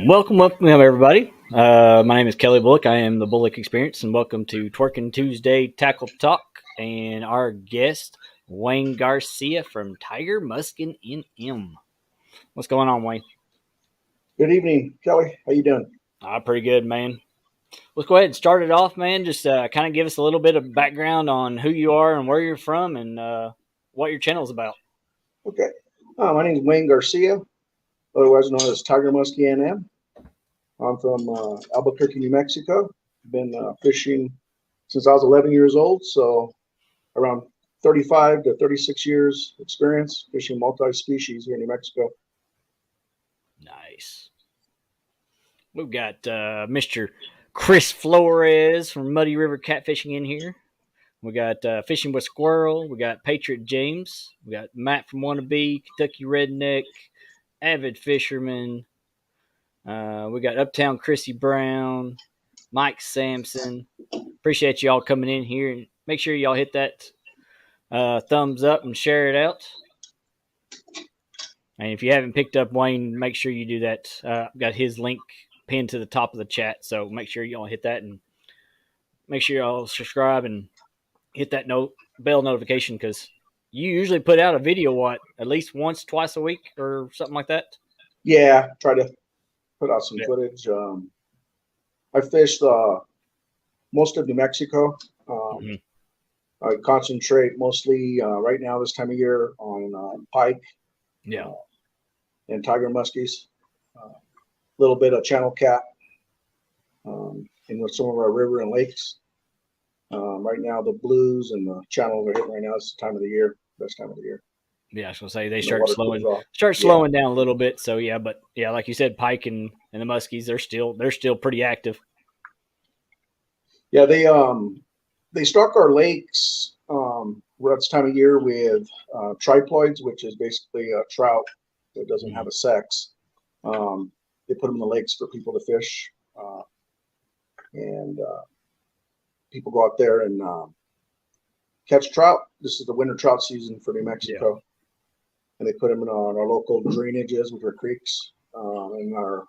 Welcome, everybody. My name is Kelly Bullock. I am the Bullock Experience, and welcome to Twerking Tuesday Tackle Talk. And our guest, Wayne Garcia from Tigermuskienm. What's going on, Wayne? Good evening, Kelly. How you doing? Pretty good, man. Let's go ahead and start it off, man. Just kind of give us a little bit of background on who you are and where you're from and what your channel is about. Okay. My name is Wayne Garcia, otherwise known as Tigermuskienm. I'm from Albuquerque, New Mexico. Been fishing since I was 11 years old, so around 35 to 36 years experience fishing multi-species here in New Mexico. Nice. We've got Mr. Chris Flores from Muddy River Catfishing in here. We got Fishing with Squirrel. We got Patriot James. We got Matt from Wannabe, Kentucky Redneck, Avid Fisherman. We got Uptown Chrissy Brown, Mike Sampson. Appreciate y'all coming in here. And make sure y'all hit that thumbs up and share it out. And if you haven't picked up Wayne, make sure you do that. I've got his link pinned to the top of the chat, so make sure y'all hit that and make sure y'all subscribe and hit that bell notification, because you usually put out a video at least once, twice a week or something like that. Yeah, try to put out some footage. I fished most of New Mexico. I concentrate mostly right now this time of year on pike, and tiger muskies. Little bit of channel cat in with some of our river and lakes. Right now, the blues and the channel are hitting right now. It's the time of the year, best time of the year. Yeah, I was gonna say they start slowing down a little bit. So but like you said, pike and the muskies, they're still pretty active. Yeah, they stock our lakes. We're at this time of year with triploids, which is basically a trout that doesn't have a sex. They put them in the lakes for people to fish, and people go out there and catch trout. This is the winter trout season for New Mexico, and they put them in our local drainages, which are creeks, and our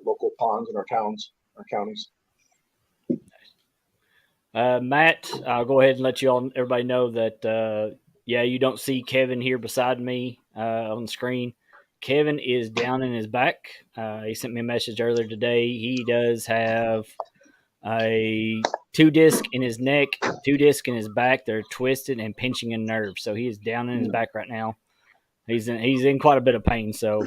local ponds in our towns, our counties. Matt, I'll go ahead and let everybody know that you don't see Kevin here beside me on the screen. Kevin is down in his back. He sent me a message earlier today. He does have a 2-disc in his neck, 2-disc in his back. They're twisted and pinching a nerve. So he is down in his back right now. He's in quite a bit of pain. So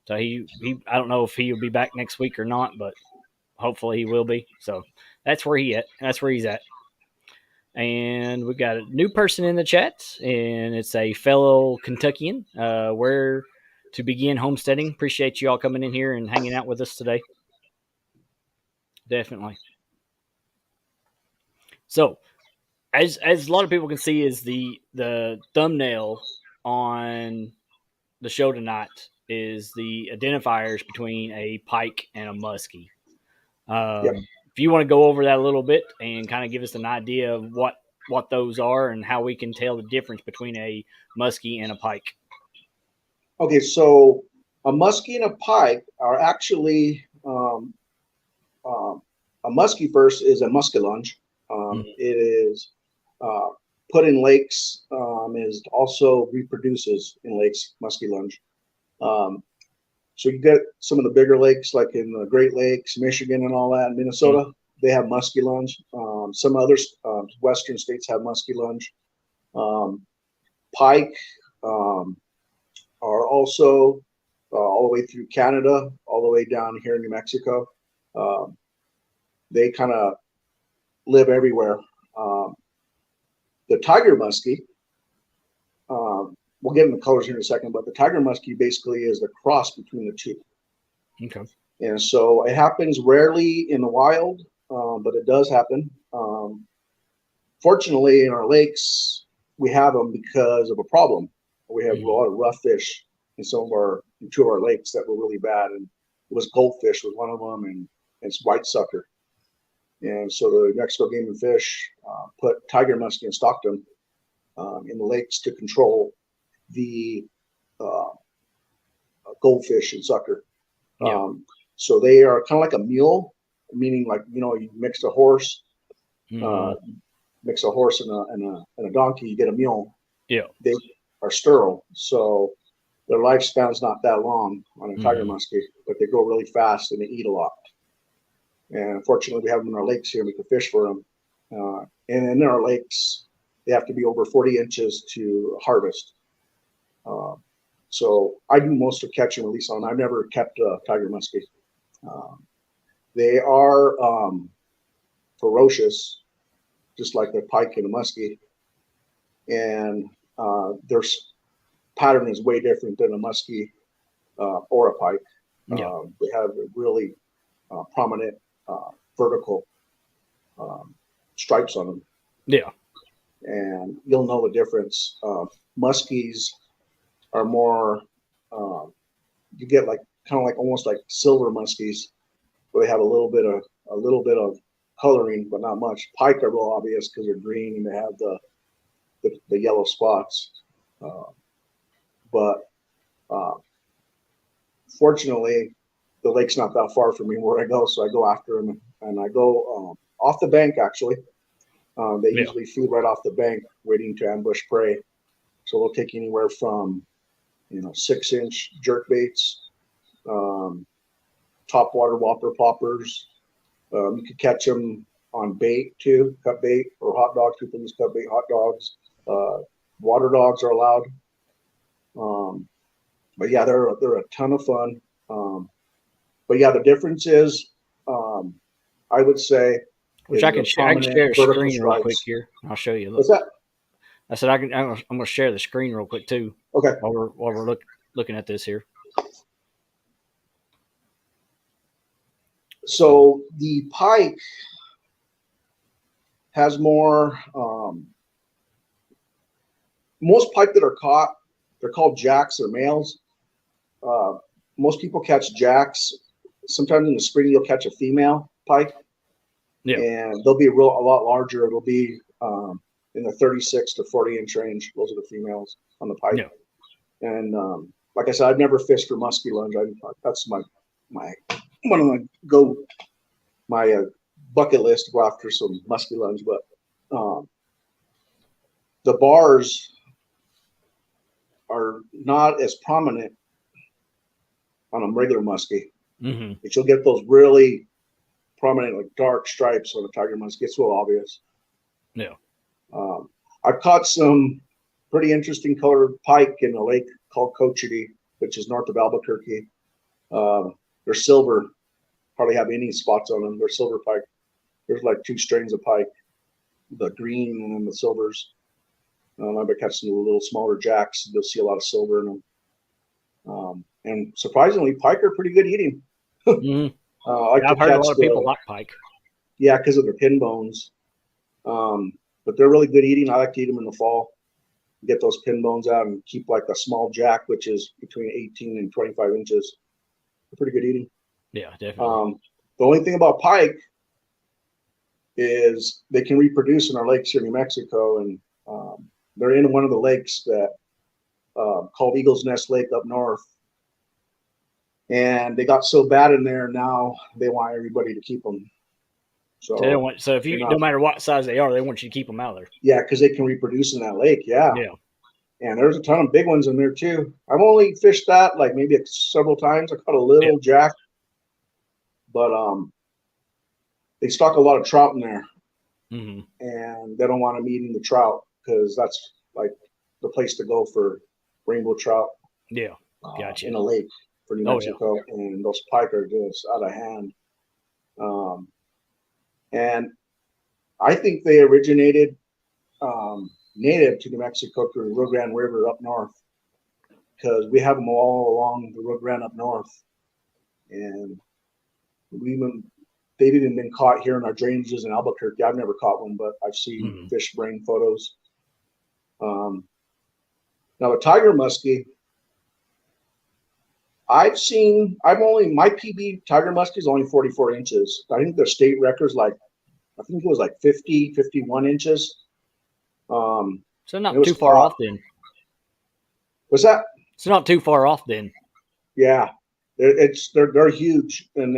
he I don't know if he'll be back next week or not, but hopefully he will be. So that's where he's at. And we got a new person in the chat, and it's a fellow Kentuckian. Where to begin homesteading. Appreciate you all coming in here and hanging out with us today. Definitely. So, as a lot of people can see, is the thumbnail on the show tonight is the identifiers between a pike and a muskie. If you want to go over that a little bit and kind of give us an idea of what those are and how we can tell the difference between a muskie and a pike. Okay, so a muskie and a pike are actually a muskie first is a muskellunge. It is put in lakes is also reproduces in lakes, musky lunge. So you get some of the bigger lakes, like in the Great Lakes, Michigan, and all that. Minnesota, they have musky lunge. Some other western states have musky lunge. Pike are also all the way through Canada, all the way down here in New Mexico. They kind of live everywhere. The tiger muskie, we'll get into the colors here in a second, but the tiger muskie basically is the cross between the two. Okay. And so it happens rarely in the wild, but it does happen. Fortunately, in our lakes, we have them because of a problem. We have a lot of rough fish in two of our lakes that were really bad, and it was goldfish was one of them, and it's white sucker. And so the New Mexico Game and Fish put tiger muskie and stocked them in the lakes to control the goldfish and sucker. Yeah. So they are kind of like a mule, meaning like, you mix a horse, mix a horse and a donkey, you get a mule. Yeah. They are sterile, so their lifespan's not that long on a tiger muskie, but they grow really fast and they eat a lot. And unfortunately, we have them in our lakes here. We can fish for them. And in our lakes, they have to be over 40 inches to harvest. So I do most of catch and release on them. I've never kept a tiger muskie. They are ferocious, just like the pike and the muskie. And their pattern is way different than a muskie or a pike. Yeah. They have a really prominent vertical stripes on them. Yeah. And you'll know the difference. Muskies are more, you get like kind of like almost like silver muskies, where they have a little bit of coloring, but not much. Pike are real obvious because they're green and they have the yellow spots. But fortunately, the lake's not that far from me where I go, so I go after them, and I go off the bank. Actually, they usually feed right off the bank, waiting to ambush prey. So they'll take anywhere from 6-inch jerk baits, top water whopper poppers. You could catch them on bait too, cut bait or hot dogs. People use cut bait, hot dogs. Water dogs are allowed. But yeah, they're a ton of fun. But yeah, the difference is, I would say, which I can share the screen real quick here. I'll show you. Look. What's that? I said I'm going to share the screen real quick too. Okay. While we're looking at this here. So the pike has more. Most pike that are caught, they're called jacks. They're males. Most people catch jacks. Sometimes in the spring you'll catch a female pike. Yeah. And they'll be a lot larger. It'll be in the 36 to 40-inch range. Those are the females on the pike. Yeah. And like I said, I've never fished for musky lunge. That's my one of my bucket list to go after some musky lunge. But the bars are not as prominent on a regular muskie. But you'll get those really prominent, like dark stripes on a tiger muskie. It's real obvious. Yeah. I've caught some pretty interesting colored pike in a lake called Cochiti, which is north of Albuquerque. They're silver, hardly have any spots on them. They're silver pike. There's like two strains of pike, the green and then the silvers. I've been catching the little smaller jacks. You'll see a lot of silver in them. And surprisingly, pike are pretty good eating. I've heard a lot of people like pike. Yeah, because of their pin bones. But they're really good eating. I like to eat them in the fall. Get those pin bones out and keep like a small jack, which is between 18 and 25 inches. They're pretty good eating. Yeah, definitely. The only thing about pike is they can reproduce in our lakes here in New Mexico, and they're in one of the lakes that called Eagle's Nest Lake up north. And they got so bad in there, now they want everybody to keep them. So they So don't want. So if you, no matter what size they are, they want you to keep them out of there. Yeah, because they can reproduce in that lake. Yeah. Yeah. And there's a ton of big ones in there too. I've only fished that like maybe several times. I caught a little jack, but they stock a lot of trout in there, Mm-hmm. and they don't want them eating the trout because that's like the place to go for rainbow trout. Yeah. Gotcha. In a lake for New Oh, Mexico, and those pike are just out of hand. And I think they originated native to New Mexico through the Rio Grande River up north, because we have them all along the Rio Grande up north, and they've even been caught here in our drainages in Albuquerque. I've never caught one, but I've seen fish brain photos. Now the tiger muskie, my PB tiger muskie is only 44 inches. I think the state record's like, I think it was like 50, 51 inches. So not too far off then. What's that? It's not too far off then. Yeah, they're huge, and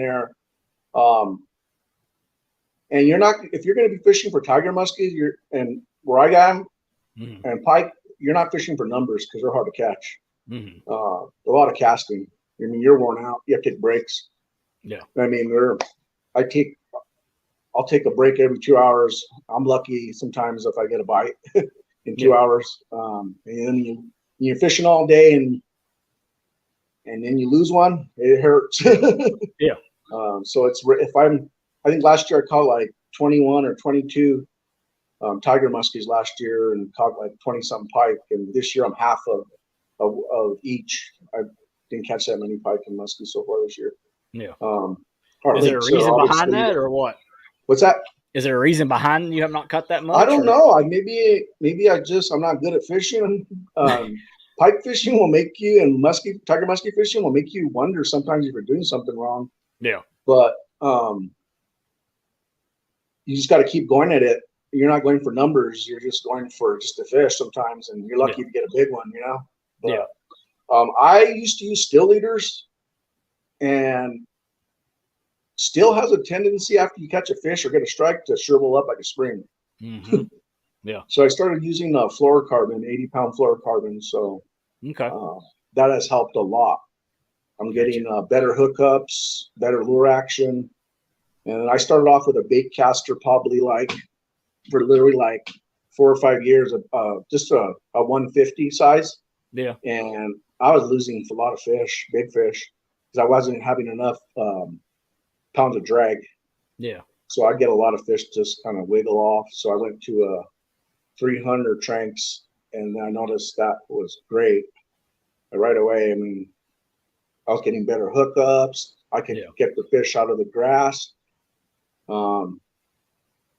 and you're not, if you're going to be fishing for tiger muskies, and where I got them, and pike, you're not fishing for numbers because they're hard to catch. A lot of casting. I mean, you're worn out. You have to take breaks. Yeah. I mean, I'll take a break every 2 hours. I'm lucky sometimes if I get a bite in 2 hours. And then you're fishing all day, and then you lose one, it hurts. Yeah. So I think last year I caught like 21 or 22 tiger muskies last year, and caught like 20 something pike. And this year I'm half of each. I didn't catch that many pike and muskies so far this year. Yeah. Is there a reason behind that, or what? What's that? Is there a reason behind you have not caught that much? I don't know. Maybe I'm not good at fishing. Pike fishing will make you, and tiger muskie fishing will make you wonder sometimes if you're doing something wrong. Yeah. But you just got to keep going at it. You're not going for numbers. You're just going for just a fish sometimes, and you're lucky to get a big one, you know? But, I used to use still leaders, and still has a tendency after you catch a fish or get a strike to shrivel up like a spring. Mm-hmm. Yeah. So I started using fluorocarbon, 80-pound fluorocarbon. So that has helped a lot. I'm getting better hookups, better lure action. And I started off with a bait caster, probably for literally like 4 or 5 years, just a 150 size. Yeah. And I was losing a lot of fish, big fish, because I wasn't having enough pounds of drag. Yeah. So I'd get a lot of fish just kind of wiggle off. So I went to a 300 tranks, and I noticed that was great right away. I mean, I was getting better hookups. I could get the fish out of the grass.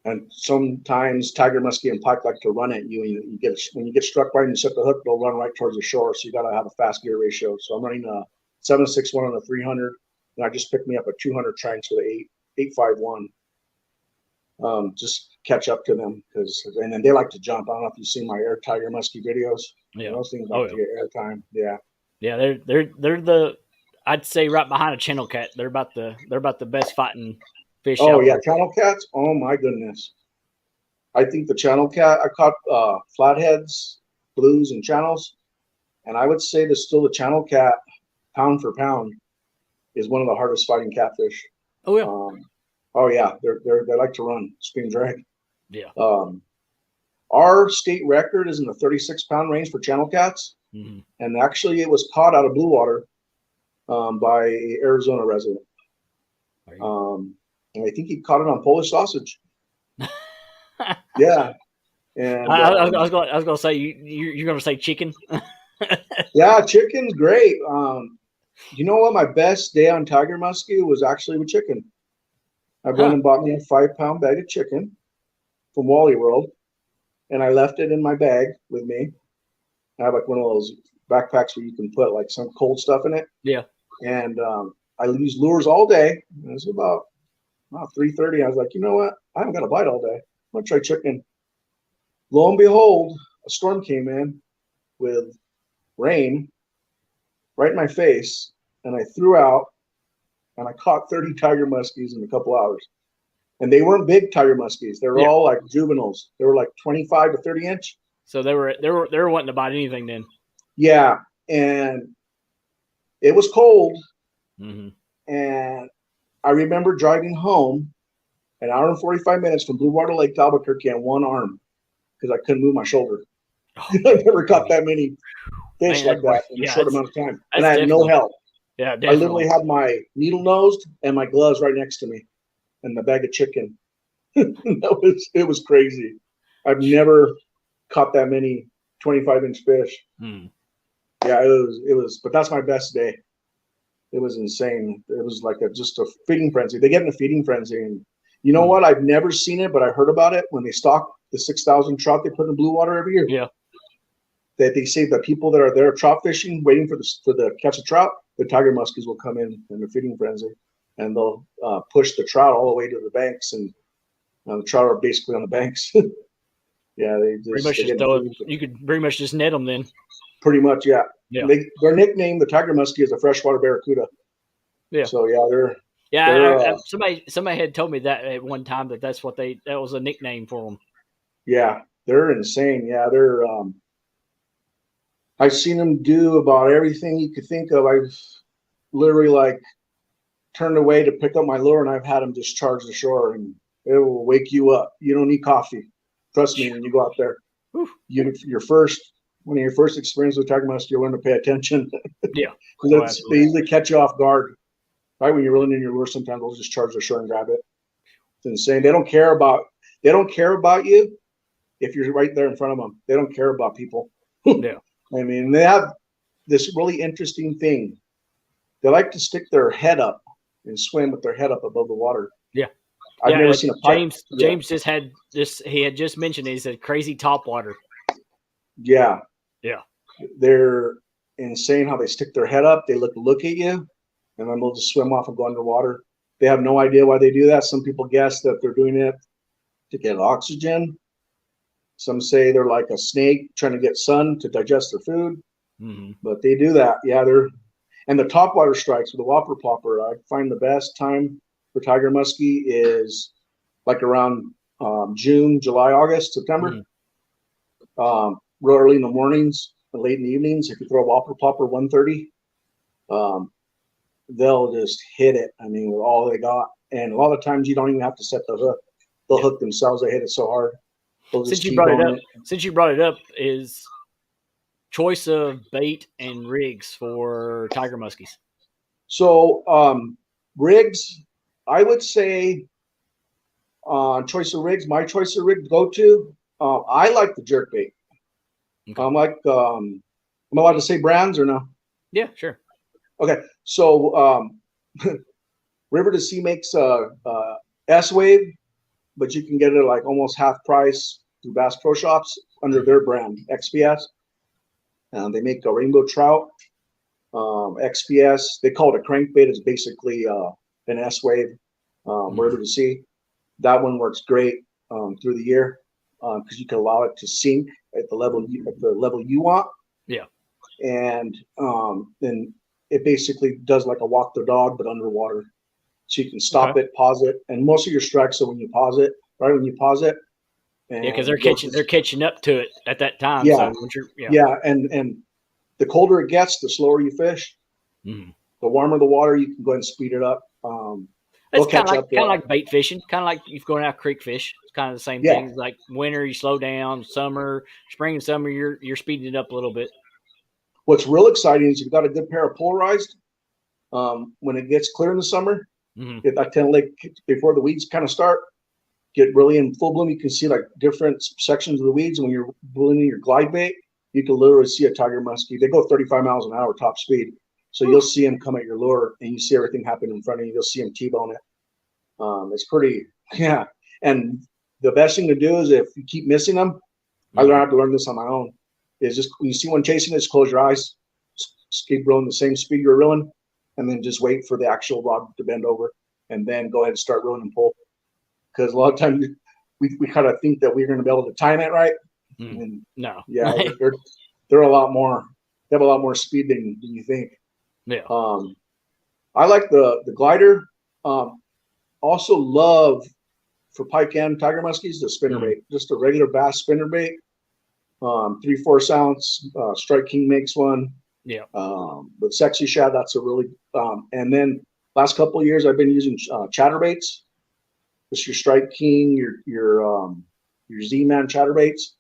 And sometimes tiger muskie and pike like to run at you, and when you get struck right and you set the hook, they'll run right towards the shore. So you got to have a fast gear ratio. So I'm running a 7.61 on the 300, and I just picked me up a 200 tranks with a 8.51. Just catch up to them, and then they like to jump. I don't know if you've seen my air tiger muskie videos. Yeah, those things like to get air time. Yeah, yeah. They're I'd say right behind a channel cat. They're about the best fighting fish. Oh yeah, there. channel cats. Oh my goodness. I think the channel cat. I caught flatheads, blues, and channels, and I would say the channel cat, pound for pound, is one of the hardest fighting catfish. Oh yeah. Oh yeah, they like to run, spin drag. Yeah. Our state record is in the 36-pound range for channel cats, and actually it was caught out of blue water by an Arizona resident. And I think he caught it on Polish sausage. Yeah, and I was going to say you're going to say chicken. Yeah, chicken's great. You know what? My best day on tiger muskie was actually with chicken. I went and bought me a 5-pound bag of chicken from Wally World, and I left it in my bag with me. I have like one of those backpacks where you can put like some cold stuff in it. Yeah. And I used lures all day. It was about 3:30. I was like, you know what? I haven't got a bite all day. I'm gonna try chicken. Lo and behold, a storm came in with rain right in my face, and I threw out, and I caught 30 tiger muskies in a couple hours. And they weren't big tiger muskies. They were Yeah. all like juveniles. They were like 25 to 30 inch. So they were wanting to bite anything then. Yeah, and it was cold. Mm-hmm. And I remember driving home an hour and 45 minutes from Blue Water Lake to Albuquerque on one arm because I couldn't move my shoulder. Oh, I never caught that many fish man, like that in a short amount of time. And that's I had no definitely help. yeah, I literally definitely. had my needle nosed and my gloves right next to me and the bag of chicken. It was crazy. I've never caught that many 25-inch fish. Mm. Yeah, it was, but that's my best day. It was insane. It was like just a feeding frenzy. They get in a feeding frenzy, and you know Mm. what? I've never seen it, but I heard about it when they stock the 6,000 trout they put in blue water every year. Yeah. That they say the people that are there trout fishing, waiting for the catch of trout, the tiger muskies will come in the feeding frenzy, and they'll push the trout all the way to the banks, and the trout are basically on the banks. Yeah, Pretty much they just get in throw it. feeding You could pretty much just net them then. pretty much. Yeah, Yeah. their nickname, the tiger muskie, is a freshwater barracuda. Yeah. So yeah, Yeah. they're Somebody had told me that at one time that that was a nickname for them. yeah, they're insane. Yeah, I've seen them do about everything you could think of. I've literally like turned away to pick up my lure, and I've had them just charge the shore, and it will wake you up. You don't need coffee. Trust me, when you go out there, Whew. one of your first experiences with tiger musk, you'll learn to pay attention. Yeah. They usually catch you off guard. Right when you're reeling in your lure, sometimes they'll just charge the shore and grab it. It's insane. They don't care about you if you're right there in front of them. They don't care about people. Yeah. I mean, they have this really interesting thing. They like to stick their head up and swim with their head up above the water. Yeah. I've never seen a pipe. James just had this. He had just mentioned he said crazy top water. Yeah. Yeah. They're insane how they stick their head up. They look at you, and then they'll just swim off and go underwater. They have no idea why they do that. Some people guess that they're doing it to get oxygen. Some say they're like a snake trying to get sun to digest their food. Mm-hmm. But they do that. Yeah, and the topwater strikes with the whopper popper. I find the best time for tiger muskie is like around June, July, August, September. Real early in the mornings and late in the evenings. If you throw a whopper popper 130, they'll just hit it. I mean, with all they got. And a lot of times you don't even have to set the hook. They'll hook themselves. They hit it so hard. Since you brought it up, is choice of bait and rigs for tiger muskies. So rigs, I would say choice of rigs. My choice of rig to go to. I like the jerk bait. Okay. I'm allowed to say brands or no? Yeah, sure. Okay, so River to Sea makes S-Wave, but you can get it at like almost half price through Bass Pro Shops under their brand, XPS. They make a rainbow trout, XPS. They call it a crankbait. It's basically an S-Wave, River to Sea. That one works great through the year because you can allow it to sink at the level you want. Yeah. And then it basically does like a walk the dog, but underwater. So you can stop it, pause it, and most of your strikes are when you pause it. Right when you pause it. Yeah, because they're catching up to it at that time. Yeah. So and the colder it gets, the slower you fish. Mm-hmm. The warmer the water, you can go ahead and speed it up. It's kind of like bait fishing, kind of like you're going out creek fish. It's kind of the same thing. Like winter, you slow down. Summer, spring, and summer, you're speeding it up a little bit. What's real exciting is you've got a good pair of polarized. When it gets clear in the summer, I tend to like before the weeds kind of start, get really in full bloom. You can see like different sections of the weeds. When you're blowing your glide bait, you can literally see a tiger muskie. They go 35 miles an hour top speed. So you'll see them come at your lure and you see everything happen in front of you. You'll see them T-bone it. It's pretty, yeah. And the best thing to do is if you keep missing them, I have to learn this on my own, is just when you see one chasing it, just close your eyes, just keep reeling the same speed you're reeling, and then just wait for the actual rod to bend over and then go ahead and start reeling and pull. Because a lot of times we kind of think that we're going to be able to time it right. And no. Yeah, they're a lot more, they have a lot more speed than you think. Yeah. I like the glider. Also love for pike and tiger muskies, the spinnerbait, just a regular bass spinnerbait. 3/4 ounce. Strike King makes one. Yeah. With Sexy Shad, that's a really. And then last couple of years, I've been using chatterbaits. Just your Strike King, your Z-Man chatterbaits.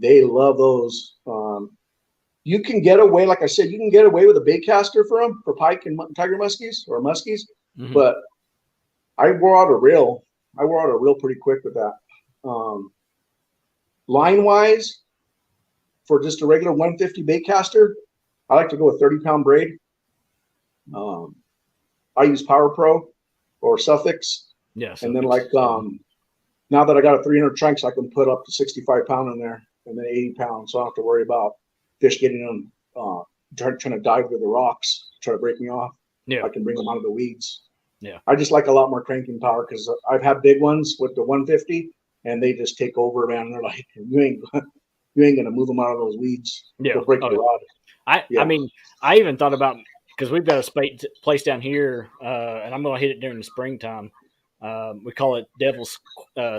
They love those. You can get away, like I said, you can get away with a bait caster for them for pike and tiger muskies or muskies, but I wore out a reel. I wore out a reel pretty quick with that. Line wise, for just a regular 150 bait caster, I like to go with 30-pound braid. I use Power Pro or Suffix. Yeah. And then now that I got a 300 trunks, I can put up to 65-pound in there and then 80 pounds. So I don't have to worry about fish getting them, trying to dive with the rocks, try to break me off. Yeah. I can bring them out of the weeds. Yeah. I just like a lot more cranking power because I've had big ones with the 150 and they just take over, man. And they're like, you ain't going to move them out of those weeds. Yeah. They'll break your rod. I mean, I even thought about, because we've got a place down here, and I'm going to hit it during the springtime. We call it Devil's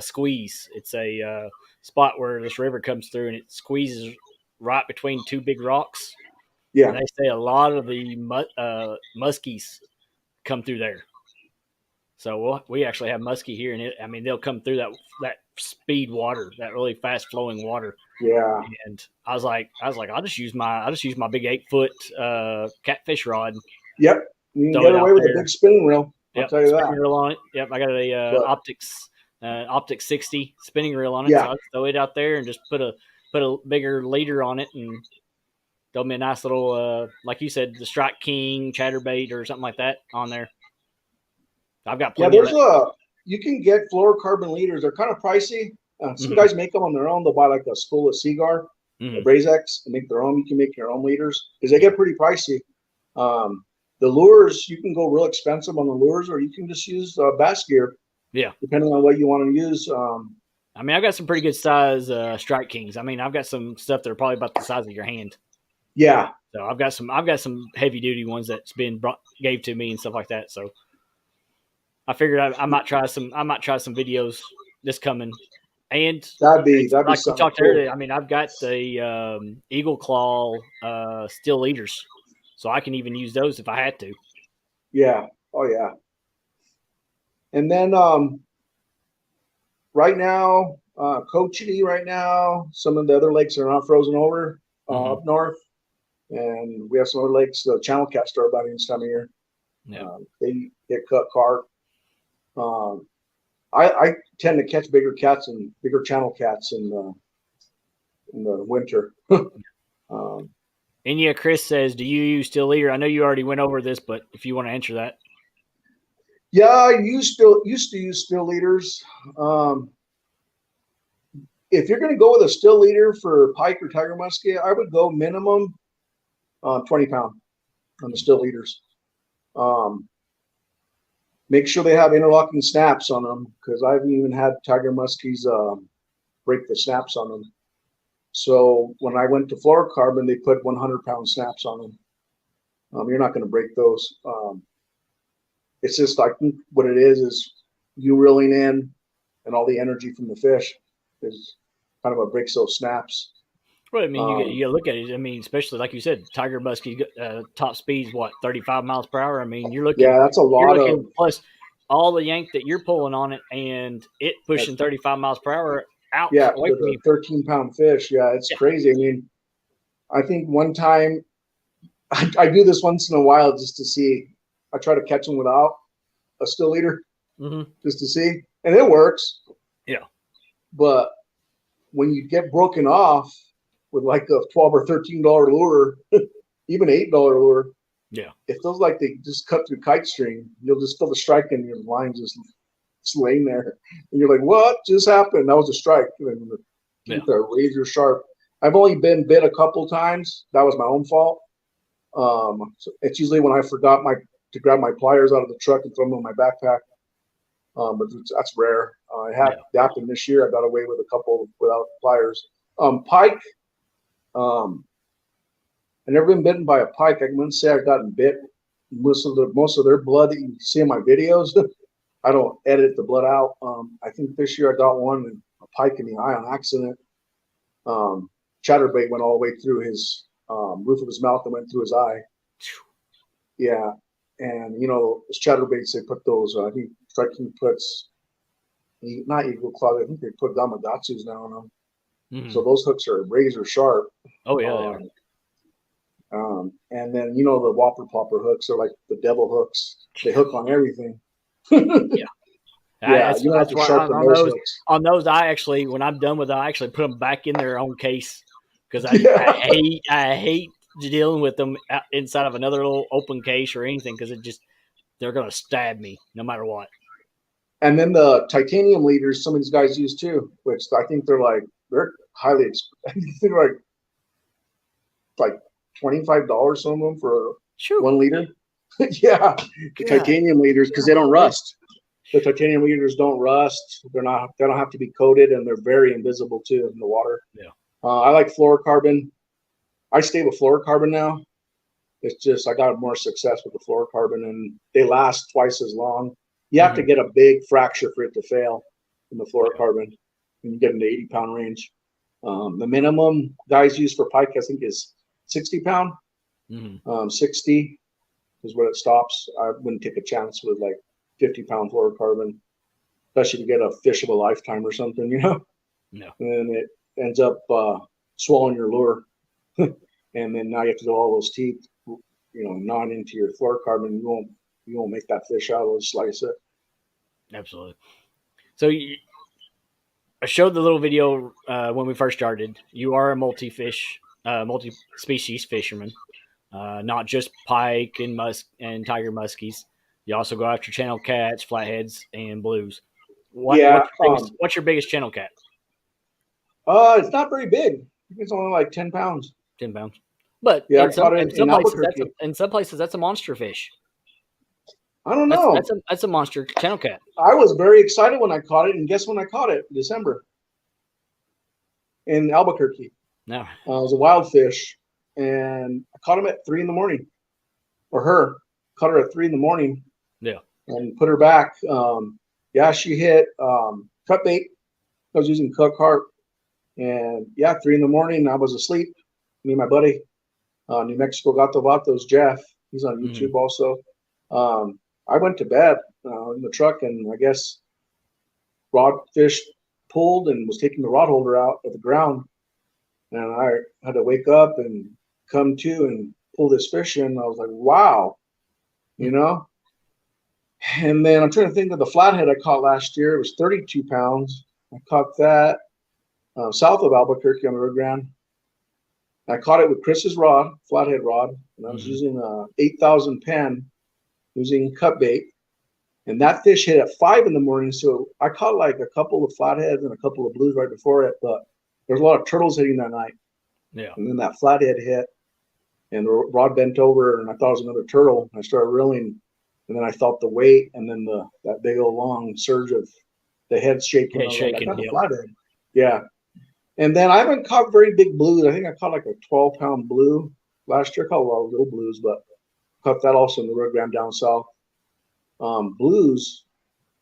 Squeeze. It's a spot where this river comes through and it squeezes right between two big rocks. Yeah. And they say a lot of the muskies come through there. So we actually have muskie here, and they'll come through that speed water, that really fast flowing water. Yeah. And I was like, I'll just use my big 8-foot catfish rod. Yep. You can get away with a big spinning reel. I'll tell you that. Spinning reel on it. Yep. I got a Optics 60 spinning reel on it. Yeah. So I'll just throw it out there and just put a bigger leader on it and throw me a nice little, like you said, the Strike King chatterbait or something like that on there. I've got plenty. Yeah, you can get fluorocarbon leaders. They're kind of pricey. Some guys make them on their own. They'll buy like a spool of Seagar, a Brazex, and make their own. You can make your own leaders because they get pretty pricey. The lures, you can go real expensive on the lures, or you can just use bass gear. Yeah, depending on what you want to use. I've got some pretty good size Strike Kings. I've got some stuff that are probably about the size of your hand. Yeah. So I've got some heavy duty ones that's been gave to me and stuff like that. So I figured I might try some videos this coming. And that'd be like we something talked cool. earlier. I've got the Eagle Claw steel leaders, so I can even use those if I had to. Yeah. Oh yeah. And then right now, Cochiti right now, some of the other lakes are not frozen over up north, and we have some other lakes. The channel cats start about this time of year. Yeah. They get cut carp. I tend to catch bigger cats and bigger channel cats in the winter. And yeah, Chris says, "Do you use steel leader?" I know you already went over this, but if you want to answer that. Yeah, I used to use steel leaders. If you're going to go with a steel leader for pike or tiger muskie, I would go minimum 20 pound on the steel leaders. Make sure they have interlocking snaps on them because I've even had tiger muskies break the snaps on them. So when I went to fluorocarbon, they put 100-pound snaps on them. You're not going to break those. It's just like what it is you reeling in and all the energy from the fish is kind of what breaks those snaps. Well, you look at it. Especially like you said, tiger muskie top speed's 35 miles per hour. You're looking. Yeah, that's a lot of plus all the yank that you're pulling on it, and it pushing 35 miles per hour out. Yeah, with a 13-pound fish. Yeah, it's crazy. I think one time I do this once in a while just to see. I try to catch them without a steel leader just to see, and it works. Yeah, but when you get broken off with like a $12 or $13 lure, even $8 lure, it feels like they just cut through kite string. You'll just feel the strike and your line just laying there, and you're like, "What just happened?" That was a strike. And the teeth are razor sharp. I've only been bit a couple times. That was my own fault. So it's usually when I forgot to grab my pliers out of the truck and throw them in my backpack. But that's rare. It happened this year. I got away with a couple without pliers. Pike. I've never been bitten by a pike. I wouldn't say I've gotten bit. Most of their blood that you see in my videos I don't edit the blood out. I think this year I got one and a pike in the eye on accident. Chatterbait went all the way through his roof of his mouth and went through his eye. Yeah, and as chatterbaits, they put those. I think Strike King puts not eagle claw. I think they put Gamakatsus now on them. Mm-hmm. So those hooks are razor sharp. Oh yeah, they are. And then the whopper popper hooks are like the devil hooks. They hook on everything. Yeah. Yeah, you don't have to sharpen those hooks. On those, I actually, when I'm done with it, I actually put them back in their own case because Yeah. I hate dealing with them inside of another little open case or anything because they're gonna stab me no matter what. And then the titanium leaders, some of these guys use too, which I think they're highly expensive. They're like $25 some of them for Shoot. 1 liter. Yeah, the titanium leaders because they don't rust. The titanium leaders don't rust. They don't have to be coated, and they're very invisible too in the water. Yeah. I like fluorocarbon. I stay with fluorocarbon now. It's just I got more success with the fluorocarbon, and they last twice as long. You have to get a big fracture for it to fail in the fluorocarbon, and you get in the 80-pound range. The minimum guys use for pike, I think, is 60-pound. 60 is where it stops. I wouldn't take a chance with like 50-pound fluorocarbon, especially to get a fish of a lifetime or something, No. And it ends up swallowing your lure. And then now you have to do all those teeth, gnawing into your fluorocarbon. You won't make that fish out. It'll slice it. Absolutely. So I showed the little video when we first started. You are a multi-species fisherman, not just pike and tiger muskies. You also go after channel cats, flatheads, and blues. What's your biggest channel cat? It's not very big. It's only like 10 pounds. 10 pounds. But yeah, in some places, that's a monster fish. I don't know. That's a monster channel cat. I was very excited when I caught it, and guess when I caught it? December. In Albuquerque. No. It was a wild fish, and I caught him at 3 a.m. Or her. Caught her at 3 a.m. Yeah. And put her back. She hit cut bait. I was using cook carp. And 3 a.m. I was asleep. Me and my buddy, New Mexico Gato Vatos, Jeff. He's on YouTube also. I went to bed in the truck, and I guess rod fish pulled and was taking the rod holder out of the ground. And I had to wake up and come to and pull this fish in. I was like, wow, And then I'm trying to think of the flathead I caught last year. It was 32 pounds. I caught that south of Albuquerque on the Rio Grande. I caught it with Chris's rod, flathead rod, and I was using a 8,000 pen, using cut bait. And that fish hit at 5 a.m. So I caught like a couple of flatheads and a couple of blues right before it, but there's a lot of turtles hitting that night. Yeah. And then that flathead hit, and the rod bent over, and I thought it was another turtle. I started reeling, and then I felt the weight, and then that big old long surge of the head shaking. Flathead. Yeah. And then I haven't caught very big blues. I think I caught like a 12-pound blue last year. I caught a lot of little blues, but caught that also in the Rio Grande down south. Blues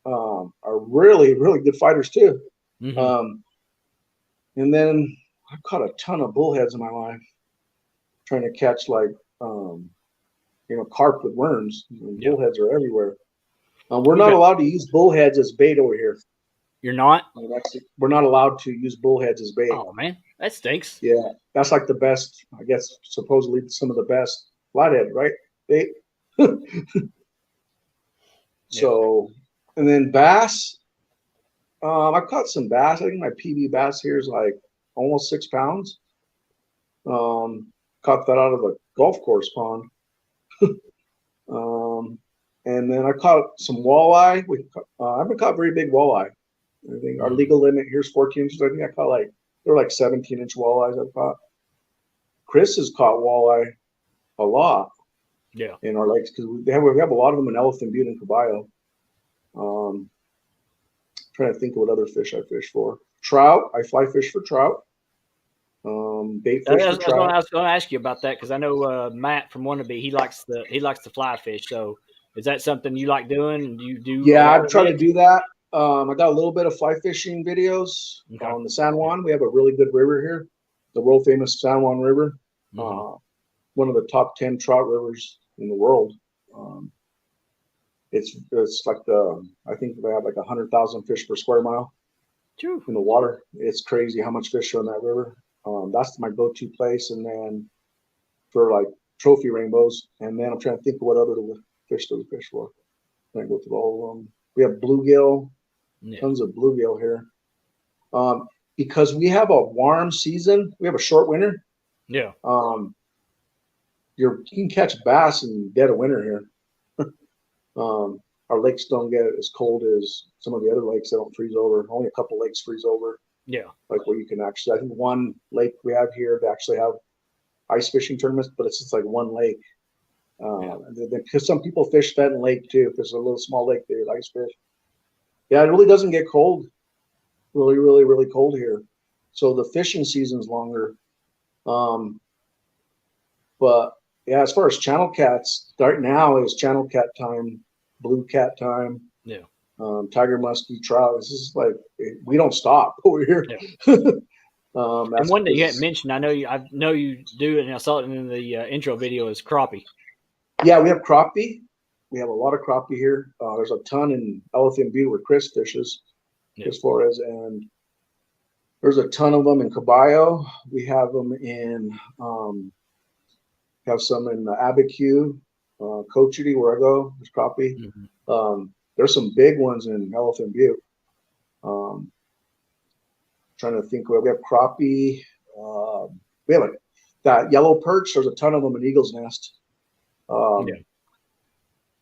are really, really good fighters too. And then I caught a ton of bullheads in my life, trying to catch carp with worms. Bullheads are everywhere. We're not allowed to use bullheads as bait over here. You're not? We're not allowed to use bullheads as bait. Oh, man. That stinks. Yeah. That's like the best, I guess, supposedly some of the best flathead, right? Bait. So, and then bass. I caught some bass. I think my PB bass here is like almost 6 pounds. Caught that out of a golf course pond. And then I caught some walleye. I haven't caught very big walleye. I think our legal limit here is 14 inches. I think I caught they're like 17-inch walleyes I've caught. Chris has caught walleye a lot. Yeah. In our lakes because we have a lot of them in Elephant Butte and Caballo. Trying to think of what other fish I fish for. Trout. I fly fish for trout. Bait fish for trout. I was going to ask you about that because I know Matt from Wannabe, he likes the fly fish. So Is that something you like doing? Do you do a Yeah, lot I'm of trying to it? do that. I got a little bit of fly fishing videos Okay. on the San Juan. We have a really good river here, the world famous San Juan River, Mm-hmm. one of the top 10 trout rivers in the world. Um, it's like I think they have like 100,000 fish per square mile True. in the water. It's crazy how much fish are in that river. That's my go-to place, and then for like trophy rainbows, and then I'm trying to think of what other fish do we fish for. I go through all of them. We have bluegill, Yeah. tons of bluegill here. Um, because we have a warm season, we have a short winter. Yeah. Um, you can catch bass in dead of winter here. Our lakes don't get as cold as some of the other lakes. They don't freeze over. Only a couple lakes freeze over. Yeah. Like where you can actually, I think one lake we have here, they actually have ice fishing tournaments, but it's just like one lake. Yeah. Because some people fish Fenton Lake too. If there's a little small lake there, ice fish. Yeah, it really doesn't get cold. Really, really, really cold here. So the fishing season's longer. Um, but yeah, as far as channel cats, right now is channel cat time, blue cat time, Yeah. tiger muskie trout. This is like we don't stop over here. Yeah. And That's one that you hadn't because mentioned, I know you do, and I saw it in the intro video, is crappie. yeah, we have crappie. We have a lot of crappie here. There's a ton in Elephant Butte where Chris fishes, Yeah. Chris Flores, and there's a ton of them in Caballo. We have them in have some in Abiquiu, Cochiti, where I go. There's crappie. Mm-hmm. There's some big ones in Elephant Butte. Um, Trying to think where we have crappie. We have that yellow perch. There's a ton of them in Eagle's Nest. Yeah.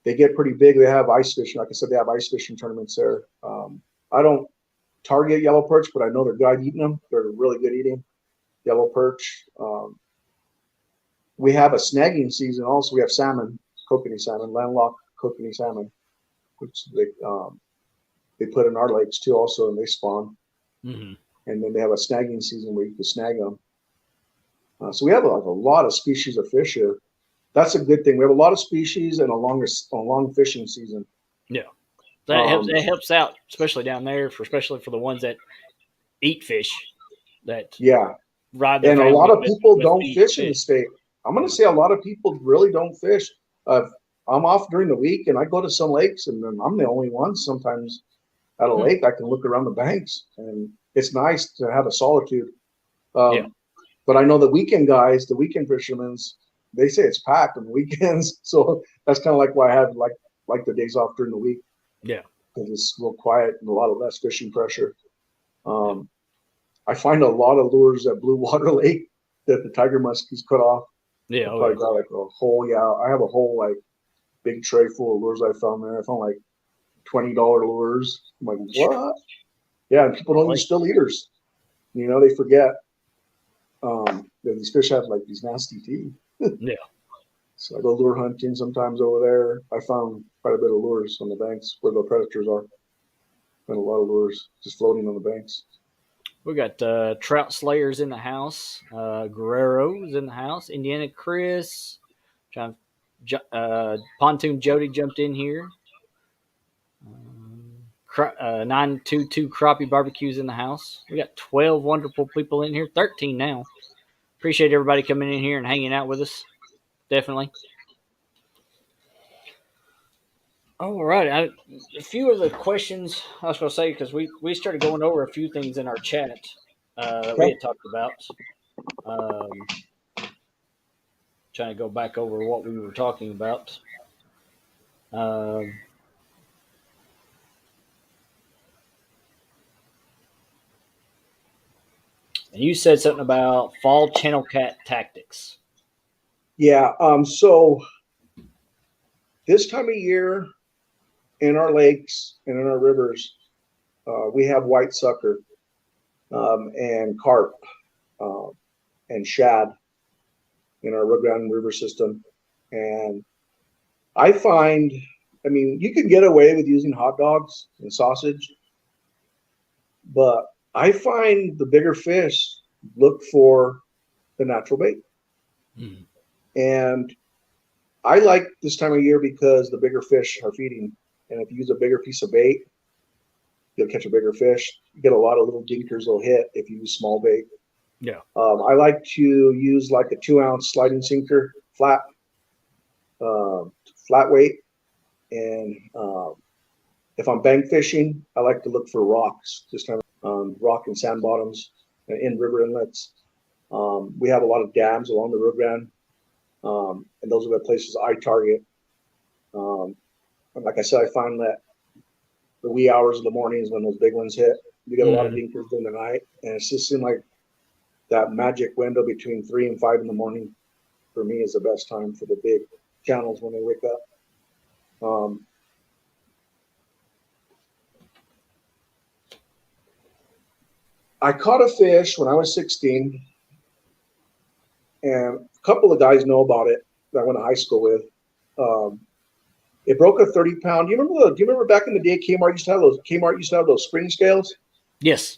They get pretty big. They have ice fishing. Like I said, they have ice fishing tournaments there. I don't target yellow perch, but I know they're good eating them. They're really good eating yellow perch. We have a snagging season also. We have salmon, kokanee salmon, landlocked kokanee salmon, which they put in our lakes too also, and they spawn. Mm-hmm. And then they have a snagging season where you can snag them. So we have a lot of species of fish here. That's a good thing. We have a lot of species and a long fishing season. Yeah. Um, That helps out, especially down there, especially for the ones that eat fish, that yeah, ride their and a lot family of people with don't feeding fish in the fish. state. I'm going Yeah. to say a lot of people really don't fish. I'm off during the week and I go to some lakes and then I'm the only one sometimes at a Hmm. lake. I can look around the banks and it's nice to have a solitude. Yeah. Um, but I know the weekend guys, the weekend fishermen, they say it's packed on the weekends. So that's kind of like why I have like the days off during the week Yeah. because it's real quiet and a lot of less fishing pressure. Yeah. Um, I find a lot of lures at Blue Water Lake that the tiger muskies cut off. Yeah. I Oh, probably yeah. got like a whole, yeah, I have a whole like big tray full of lures I found there. I found like $20 lures. I'm like, what? Yeah, and people don't use Golly. still eaters. You know, they forget that these fish have like these nasty teeth. Yeah. So I go lure hunting sometimes over there. I found quite a bit of lures on the banks where the predators are. And a lot of lures just floating on the banks. We got Trout Slayers in the house. Guerrero's in the house. Indiana Chris. Trying, Pontoon Jody jumped in here. 922 Crappie Barbecues in the house. We got 12 wonderful people in here. 13 now. Appreciate everybody coming in here and hanging out with us. Definitely. All right. A few of the questions I was going to say, because we started going over a few things in our chat that we Okay. had talked about. Um, Trying to go back over what we were talking about. Um, and you said something about fall channel cat tactics. Yeah. So this time of year in our lakes and in our rivers, we have white sucker and carp uh, and shad in our Rio Grande River system. And I find, I mean, you can get away with using hot dogs and sausage, but I find the bigger fish look for the natural bait. Mm-hmm. And I like this time of year because the bigger fish are feeding, and if you use a bigger piece of bait, you'll catch a bigger fish. You get a lot of little dinkers will hit if you use small bait. Yeah. I like to use like a 2-ounce sliding sinker, flat, uh, flat weight, and if I'm bank fishing, I like to look for rocks, just kind of rock and sand bottoms in river inlets. We have a lot of dams along the Rio Grande, and those are the places I target. And like I said, I find that the wee hours of the mornings when those big ones hit, you get a lot of dinkers during the night, and it's just seemed like that magic window between 3 and 5 in the morning for me is the best time for the big channels when they wake up. I caught a fish when I was 16, and a couple of guys know about it that I went to high school with. It broke a 30-pound. Do you remember back in the day Kmart used to have those spring scales? Yes.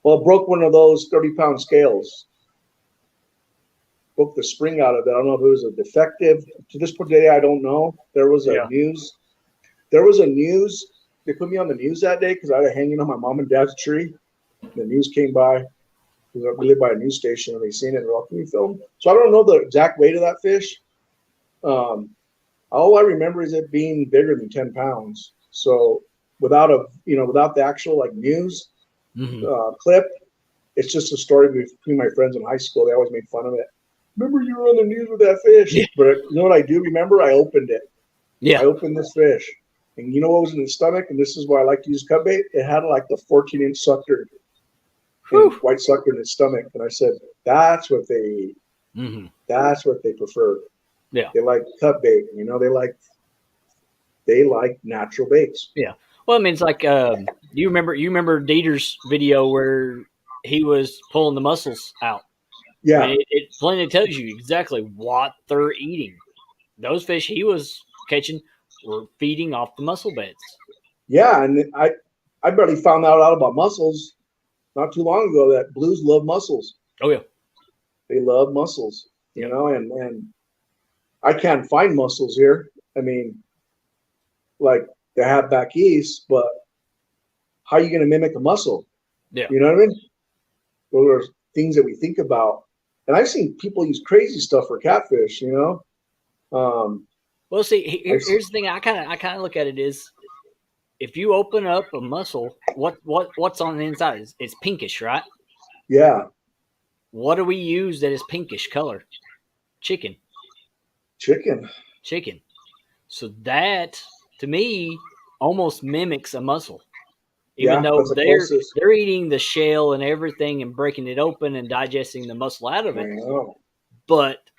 Well, it broke one of those 30-pound scales. Broke the spring out of it. I don't know if it was a defective. To this point today, I don't know. There was a news. They put me on the news that day because I was hanging on my mom and dad's tree. The news came by. We live by a news station, and they seen it. Can we film? So I don't know the exact weight of that fish. All I remember is it being bigger than 10 pounds. So without the actual like news clip, it's just a story between my friends in high school. They always made fun of it. Remember you were on the news with that fish? Yeah. But you know what I do remember? I opened it. Yeah. I opened this fish. And you know what was in its stomach? And this is why I like to use cut bait. It had like the 14-inch sucker, white sucker in its stomach. And I said, that's what they eat. Mm-hmm. That's what they prefer. Yeah. They like cut bait. They like natural baits. Yeah. Well, I mean, it's like you remember Dieter's video where he was pulling the mussels out. Yeah. I mean, it plainly tells you exactly what they're eating. Those fish he was catching were feeding off the mussel beds. Yeah, and I barely found out about mussels not too long ago that blues love mussels. Oh yeah. They love mussels. You know, and I can't find mussels here. I mean, like they have back east, but how are you going to mimic a mussel? Yeah. You know what I mean? Those are things that we think about. And I've seen people use crazy stuff for catfish, you know? Well, see, here's the thing. I kind of look at it is, if you open up a mussel, what's on the inside? It's pinkish, right? Yeah. What do we use that is pinkish color? Chicken. So that, to me, almost mimics a mussel. Even though they're eating the shell and everything and breaking it open and digesting the mussel out of it. But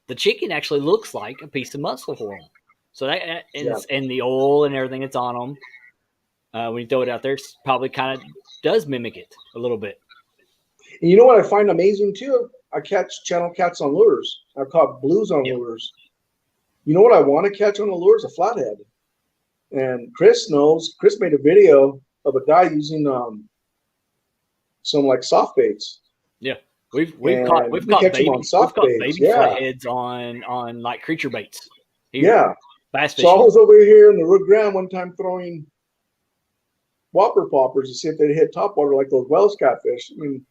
the chicken actually looks like a piece of mussel for them. So that and the oil and everything that's on them, when you throw it out there, it's probably kind of does mimic it a little bit. And you know what I find amazing too? I catch channel cats on lures. I've caught blues on lures. You know what I want to catch on a lure is a flathead. And Chris knows. Chris made a video of a guy using some like soft baits. Yeah, we've caught baby flatheads on like creature baits. Here. Bass fishing. So I was over here in the Rio Grande one time throwing whopper poppers to see if they'd hit topwater like those Wells catfish. I mean,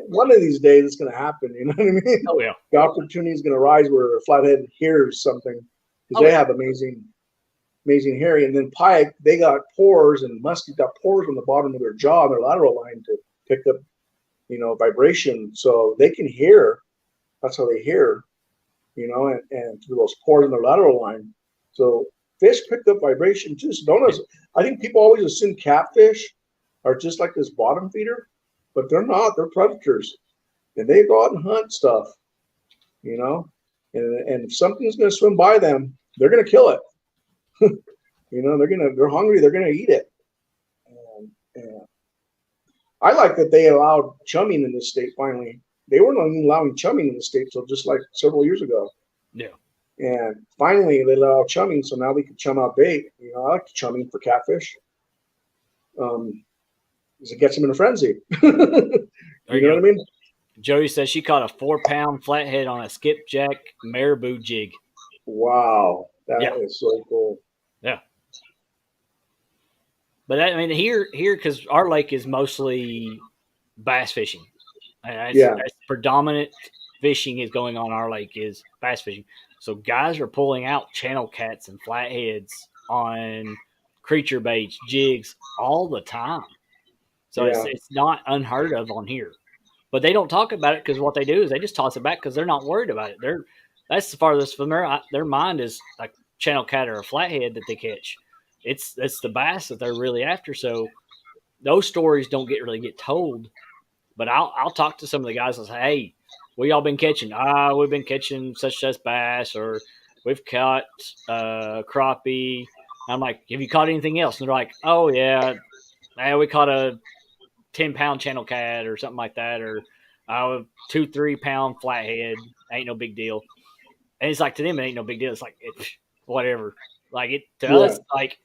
one of these days it's going to happen. You know what I mean? Oh yeah. The opportunity is going to rise where a flathead hears something because they have amazing hearing. And then pike, they got pores, and muskie got pores on the bottom of their jaw and their lateral line to pick up, vibration, so they can hear. That's how they hear, and through those pores in their lateral line. So fish pick up vibration too. So I think people always assume catfish are just like this bottom feeder, but they're not. They're predators, and they go out and hunt stuff, and if something's going to swim by them, they're going to kill it. They're hungry. They're going to eat it. And I like that they allowed chumming in this state. Finally, they weren't even allowing chumming in the state until just like several years ago. Yeah. And finally, they allow chumming, so now we can chum out bait. I like chumming for catfish. Because it gets them in a frenzy. You know what I mean? Jody says she caught a 4-pound flathead on a skipjack marabou jig. Wow, Yeah, that is so cool. yeah. But I mean, here, because our lake is mostly bass fishing. Yeah, That's predominant fishing is going on our lake is bass fishing. So guys are pulling out channel cats and flatheads on creature baits, jigs all the time. So yeah, it's not unheard of on here. But they don't talk about it because what they do is they just toss it back because they're not worried about it. That's the farthest from their mind is like channel cat or a flathead that they catch. It's the bass that they're really after. So those stories don't get told. But I'll talk to some of the guys and say, hey, what y'all been catching? We've been catching such bass, or we've caught crappie. And I'm like, have you caught anything else? And they're like, oh yeah, we caught a 10-pound channel cat or something like that, or 2-3 pound flathead. Ain't no big deal. And it's like to them, it ain't no big deal. It's like whatever. Like it to yeah. us, like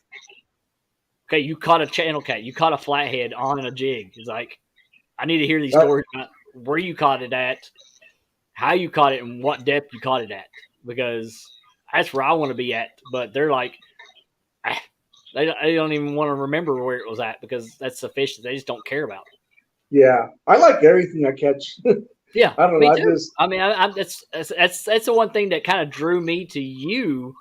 okay, you caught a channel cat, you caught a flathead on a jig. It's like I need to hear these That, stories about where you caught it at, how you caught it, and what depth you caught it at, because that's where I want to be at. But they're like, ah, they don't even want to remember where it was at because that's the fish that they just don't care about. yeah, I like everything I catch. Yeah, I don't know. me I too. just I mean, that's the one thing that kind of drew me to you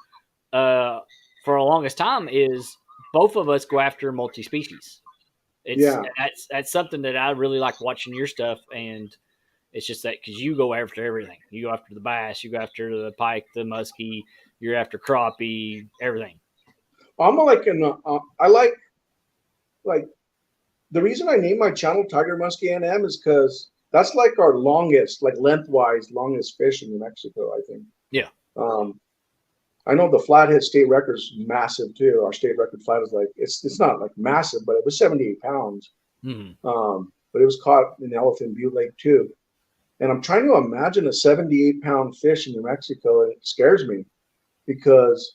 for the longest time is both of us go after multi species. It's yeah. that's something that I really like watching your stuff, and it's just that because you go after everything. You go after the bass, you go after the pike, the muskie, you're after crappie, everything. I'm like I like the reason I named my channel Tigermuskienm is because that's like our longest, like lengthwise, longest fish in New Mexico. I think. Yeah. Um, I know the flathead state record is massive too. Our state record flat is like it's not like massive, but it was 78 pounds. Mm-hmm. But it was caught in Elephant Butte Lake too. And I'm trying to imagine a 78-pound fish in New Mexico, and it scares me because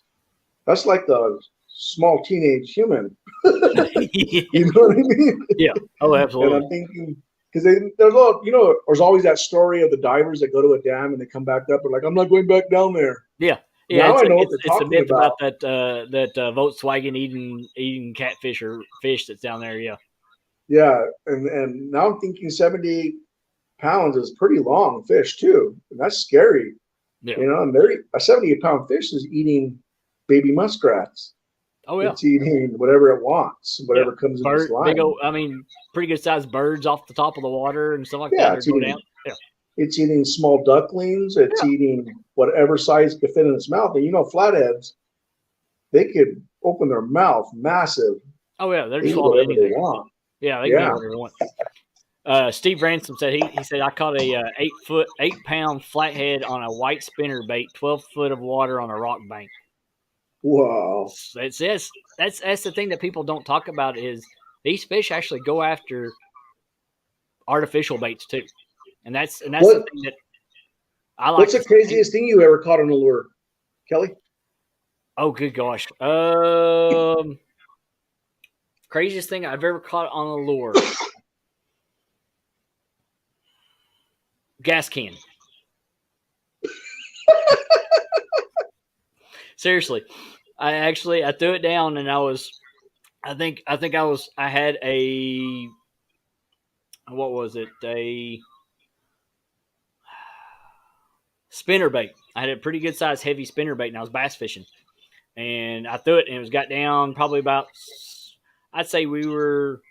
that's like the small teenage human. You know what I mean? Yeah. Oh, And absolutely. I'm thinking because there's all there's always that story of the divers that go to a dam and they come back up and like I'm not going back down there. Yeah. Yeah. Now It's I know what they're it's a talking myth about about. that Volkswagen eating catfish or fish that's down there. Yeah. Yeah, and now I'm thinking 78 pounds is pretty long fish too, and that's scary. Yeah. You know, and they're a 78-pound fish is eating baby muskrats. Oh yeah. It's eating whatever it wants, Yeah. whatever comes in its Big line. old. I mean, pretty good sized birds off the top of the water and stuff like that. Yeah, They're going down. Yeah. it's eating small ducklings. It's Yeah. eating whatever size could fit in its mouth. And flatheads, they could open their mouth massive. Oh yeah. They're They just eat swallowing whatever they anything. want. Yeah, they can eat Yeah, whatever they want. Steve Ransom said he said I caught a 8 pound flathead on a white spinner bait, 12 foot of water on a rock bank. wow. It says that's the thing that people don't talk about is these fish actually go after artificial baits too, and that's the What thing that I like What's to the see. craziest thing you ever caught on a lure, Kelly? Oh, good gosh, craziest thing I've ever caught on a lure, gas can. Seriously, I threw it down and I had a what was it, a spinner bait. I had a pretty good sized heavy spinner bait and I was bass fishing and I threw it and it was got down probably about I'd say we were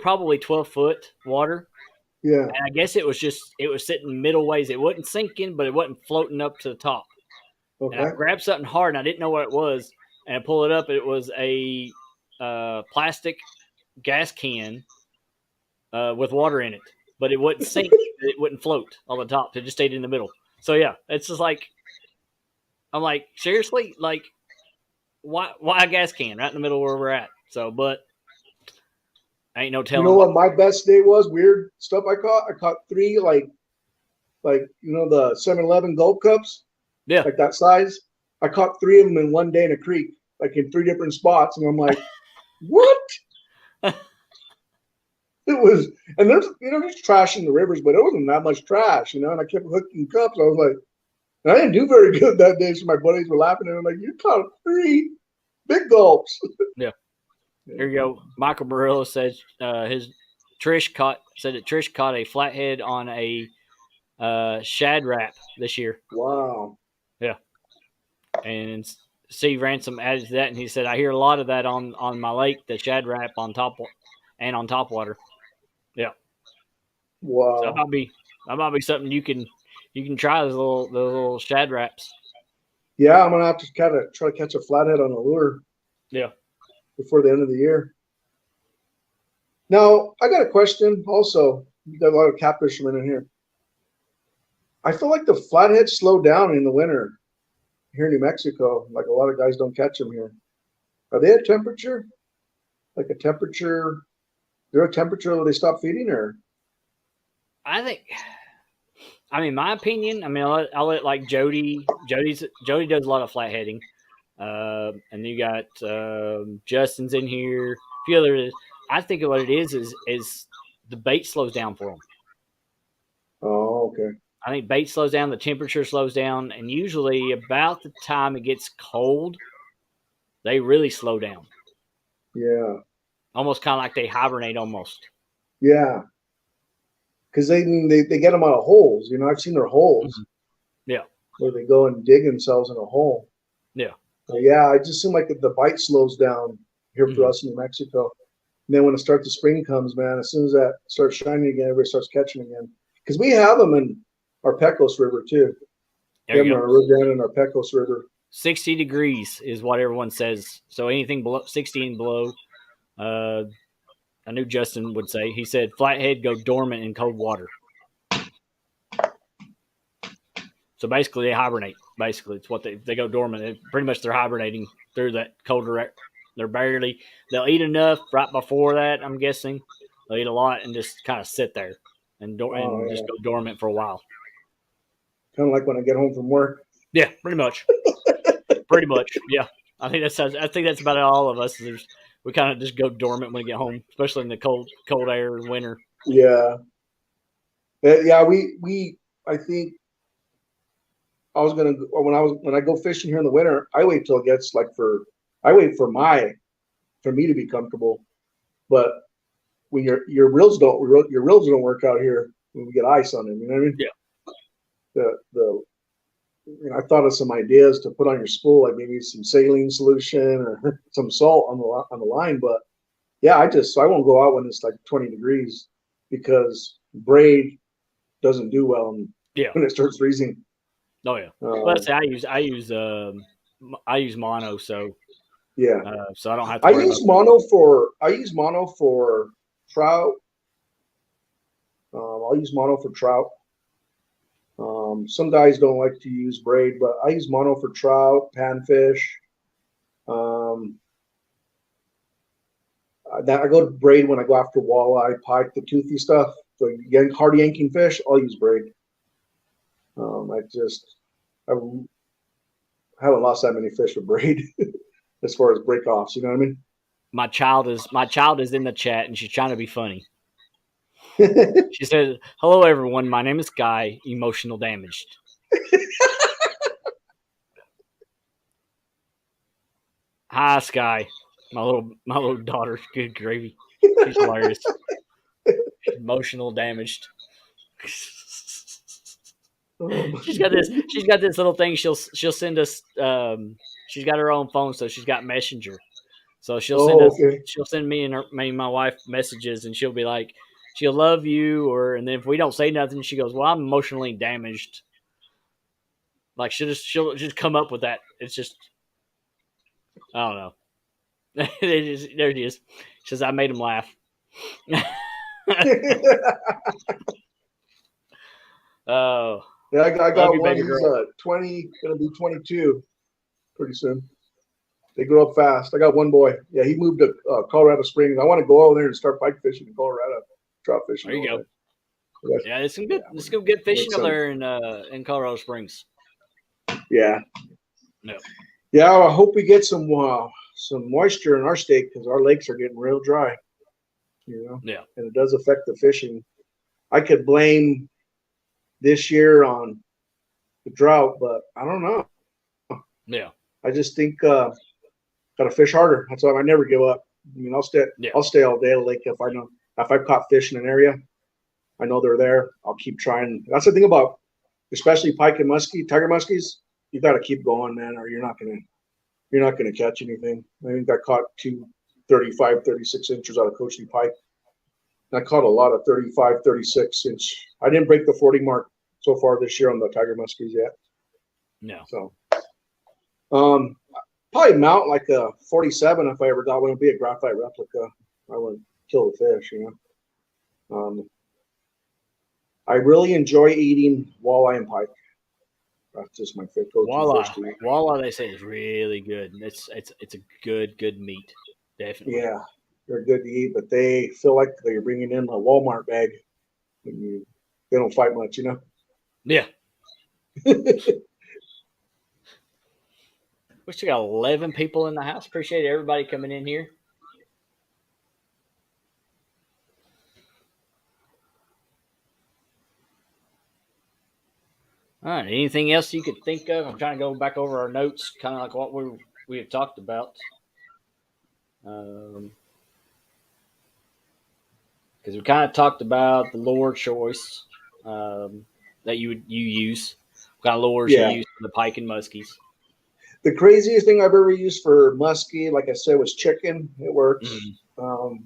probably 12 foot water Yeah. and I guess it was sitting middle ways. It wasn't sinking but it wasn't floating up to the top and I Okay. grabbed something hard and I didn't know what it was and I pulled it up. It was a plastic gas can with water in it, but it wouldn't sink. It wouldn't float on the top. It just stayed in the middle. So yeah, it's just like I'm like seriously, like why a gas can right in the middle where we're at? So, but ain't no You telling know what. what my best day was? Weird stuff I caught. I caught three like the 7-Eleven Gold Cups, Yeah. like that size. I caught three of them in one day in a creek, like in three different spots, and I'm like, what? It was, there's trash in the rivers, but it wasn't that much trash, and I kept hooking cups. I was like, And I didn't do very good that day, so my buddies were laughing at me like, "You caught 3 big gulps." Yeah. Here you go. Michael Murillo says Trish caught a flathead on a shad wrap this year. Wow. Yeah. And Steve Ransom added to that, and he said, "I hear a lot of that on my lake, the shad wrap on top water." Yeah. So Wow. that might be something you can try those little shad wraps. Yeah, I'm gonna have to kind of try to catch a flathead on a lure. Yeah. Before the end of the year. Now, I got a question also. You got a lot of catfishermen in here. I feel like the flatheads slow down in the winter here in New Mexico. Like a lot of guys don't catch them here. Are they at temperature? Like a temperature? They're a temperature where they stop feeding, or? I think. I mean, my opinion. I mean, I'll let like Jody. Jody does a lot of flatheading, and you got Justin's in here. A few others. I think what it is the bait slows down for them. Oh, okay. I think bait slows down, the temperature slows down, and usually about the time it gets cold, they really slow down. Yeah. Almost kind of like they hibernate almost. Yeah. Because they get them out of holes. You know, I've seen their holes. Mm-hmm. Yeah. Where they go and dig themselves in a hole. Yeah. So, yeah, I just seem like the bite slows down here for us in New Mexico. And then when the spring comes, man, as soon as that starts shining again, everybody starts catching again. Because we have them in our Pecos River too. There you go. Our Rio Grande and our Pecos River. 60 degrees is what everyone says. So anything below 60 and below, I knew Justin would say. He said flathead go dormant in cold water. So basically, they hibernate. Basically, it's what they go dormant. Pretty much, they're hibernating through that colder. They'll eat enough right before that. I'm guessing they'll eat a lot and just kind of sit there and just go dormant for a while. Kind of like when I get home from work. Yeah, pretty much. Pretty much, yeah. I think that's about all of us. We kind of just go dormant when we get home, especially in the cold air in winter. Yeah, yeah. We I think I was gonna when I go fishing here in the winter. I wait till it gets I wait for me to be comfortable. But when your reels don't work out here when we get ice on them. You know what I mean? Yeah. I thought of some ideas to put on your spool, like maybe some saline solution or some salt on the line. But yeah, I won't go out when it's like 20 degrees because braid doesn't do well when it starts freezing. Oh yeah. Let's say I use mono, so yeah. So I don't have to. I use mono for trout. I'll use mono for trout. Some guys don't like to use braid, but I use mono for trout, panfish. I go to braid when I go after walleye, pike, the toothy stuff. So hard yanking fish, I'll use braid. I haven't lost that many fish with braid as far as break-offs. You know what I mean? My child is in the chat and she's trying to be funny. She said, "Hello, everyone. My name is Guy. Emotional damaged." Hi, Sky. My little daughter. Good gravy. She's hilarious. Emotional damaged. She's got this little thing. She'll send us. She's got her own phone, so she's got Messenger. So she'll send me and my wife messages, and she'll be like, she'll love you, and then if we don't say nothing, she goes, "Well, I'm emotionally damaged." Like she'll just come up with that. It's just, I don't know. There it is. She says, "I made him laugh." Oh. Yeah, I got one. He's 20, gonna be 22 pretty soon. They grow up fast. I got one boy. Yeah, he moved to Colorado Springs. I want to go over there and start pike fishing in Colorado, trout fishing. There you go. Yeah, it's some good fishing over there in Colorado Springs. Yeah. No. Yeah, I hope we get some moisture in our state because our lakes are getting real dry. You know. Yeah. And it does affect the fishing. I could blame this year on the drought, but I don't know. Yeah. I just think gotta fish harder. That's why I never give up. I mean, Yeah. I'll stay all day at the lake if I know if I've caught fish in an area. I know they're there. I'll keep trying. That's the thing about especially pike and muskie, tiger muskies. You got to keep going, man, or you're not gonna catch anything. I think I caught 2 35, 36 inches out of coaching pike. I caught a lot of 35, 36 inch. I didn't break the 40 mark so far this year on the tiger muskies yet. No. So, probably mount like a 47 if I ever got one. It'd be a graphite replica. I wouldn't kill the fish, I really enjoy eating walleye and pike. That's just my favorite go-to fish to eat. Walleye, they say is really good. It's a good meat, definitely. Yeah, they're good to eat, but they feel like they're bringing in a Walmart bag. They don't fight much, Yeah. We still got 11 people in the house. Appreciate everybody coming in here. All right. Anything else you could think of? I'm trying to go back over our notes, kind of like what we have talked about. Because we kind of talked about the lure choice that you use. What kind of lures you use for the pike and muskies? The craziest thing I've ever used for muskie, like I said, was chicken. It works. Mm-hmm.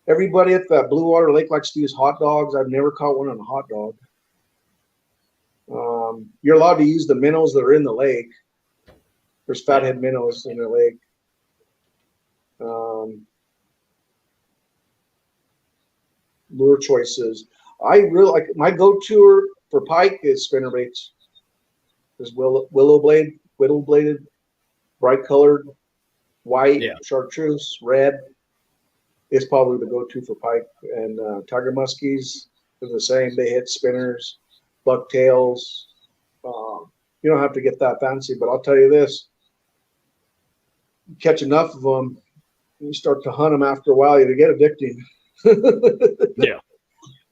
Everybody at the Blue Water Lake likes to use hot dogs. I've never caught one on a hot dog. You're allowed to use the minnows that are in the lake. There's fathead minnows in the lake. Lure choices. I really like my go-to for pike is spinnerbaits. There's willow bladed, bright colored, white, chartreuse, red. Is probably the go-to for pike. And tiger muskies are the same. They hit spinners, bucktails. You don't have to get that fancy, but I'll tell you this: you catch enough of them, you start to hunt them after a while. You get addicting. Yeah,